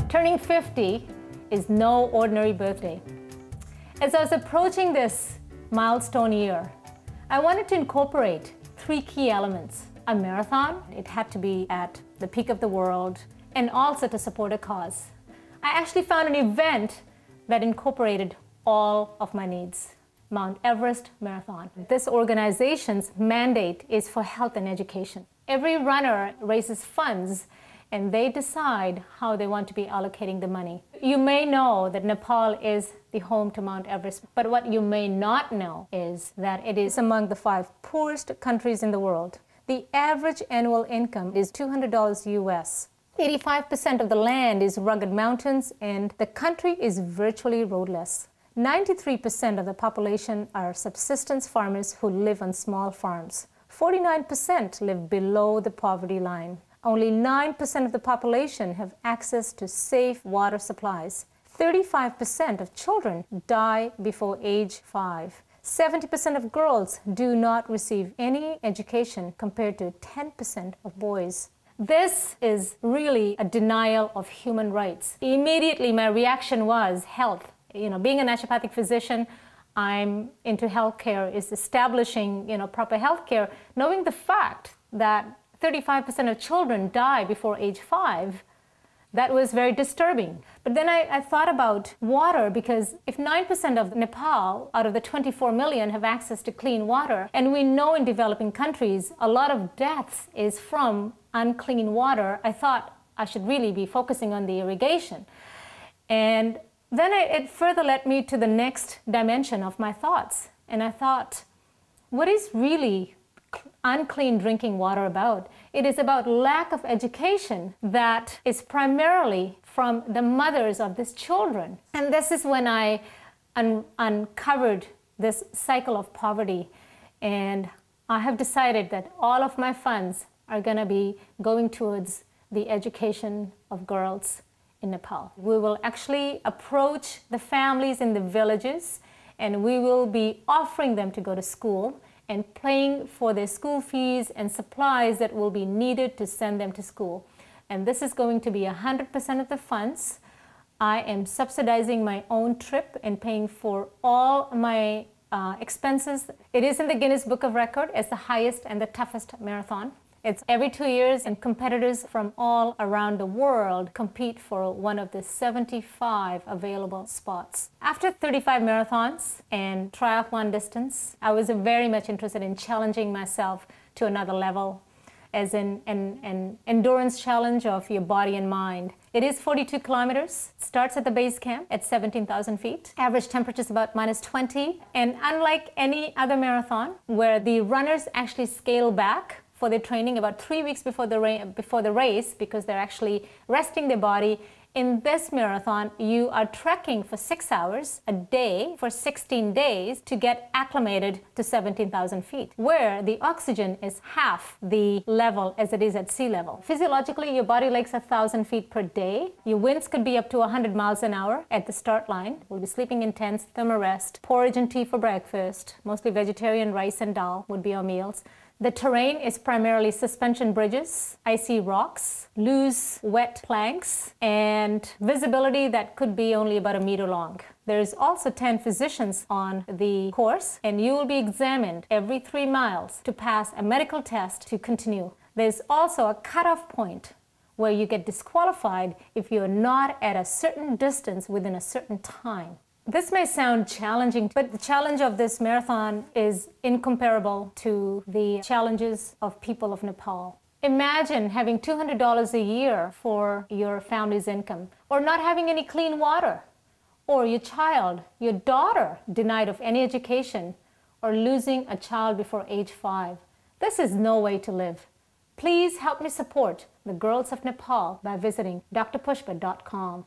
Turning 50 is no ordinary birthday. As I was approaching this milestone year, I wanted to incorporate 3 key elements. A marathon, it had to be at the peak of the world, and also to support a cause. I actually found an event that incorporated all of my needs. Mount Everest Marathon. This organization's mandate is for health and education. Every runner raises funds and they decide how they want to be allocating the money. You may know that Nepal is the home to Mount Everest, but what you may not know is that it is among the 5 poorest countries in the world. The average annual income is $200 US. 85% of the land is rugged mountains and the country is virtually roadless. 93% of the population are subsistence farmers who live on small farms. 49% live below the poverty line. Only 9% of the population have access to safe water supplies. 35% of children die before age 5. 70% of girls do not receive any education compared to 10% of boys. This is really a denial of human rights. Immediately my reaction was health. Being a naturopathic physician, I'm into healthcare, is establishing, proper healthcare, knowing the fact that 35% of children die before age 5, that was very disturbing. But then I thought about water, because if 9% of Nepal out of the 24 million have access to clean water, and we know in developing countries a lot of deaths is from unclean water, I thought I should really be focusing on the irrigation. And then it further led me to the next dimension of my thoughts. And I thought, what is really unclean drinking water about? It is about lack of education that is primarily from the mothers of these children. And this is when I uncovered this cycle of poverty. And I have decided that all of my funds are going to be going towards the education of girls in Nepal. We will actually approach the families in the villages and we will be offering them to go to school and paying for their school fees and supplies that will be needed to send them to school. And this is going to be 100% of the funds. I am subsidizing my own trip and paying for all my expenses. It is in the Guinness Book of Record as the highest and the toughest marathon. It's every 2 years, and competitors from all around the world compete for one of the 75 available spots. After 35 marathons and triathlon distance, I was very much interested in challenging myself to another level, as in an endurance challenge of your body and mind. It is 42 kilometers. It starts at the base camp at 17,000 feet. Average temperature is about -20. And unlike any other marathon, where the runners actually scale back for their training about 3 weeks before the race, because they're actually resting their body, in this marathon, you are trekking for 6 hours a day for 16 days to get acclimated to 17,000 feet, where the oxygen is half the level as it is at sea level. Physiologically, your body likes 1,000 feet per day. Your winds could be up to 100 miles an hour at the start line. We'll be sleeping in tents, thermal rest, porridge and tea for breakfast. Mostly vegetarian rice and dal would be our meals. The terrain is primarily suspension bridges, icy rocks, loose, wet planks, and visibility that could be only about 1 meter long. There's also 10 physicians on the course, and you will be examined every 3 miles to pass a medical test to continue. There's also a cutoff point where you get disqualified if you're not at a certain distance within a certain time. This may sound challenging, but the challenge of this marathon is incomparable to the challenges of people of Nepal. Imagine having $200 a year for your family's income, or not having any clean water, or your child, your daughter, denied of any education, or losing a child before age 5. This is no way to live. Please help me support the girls of Nepal by visiting drpushpa.com.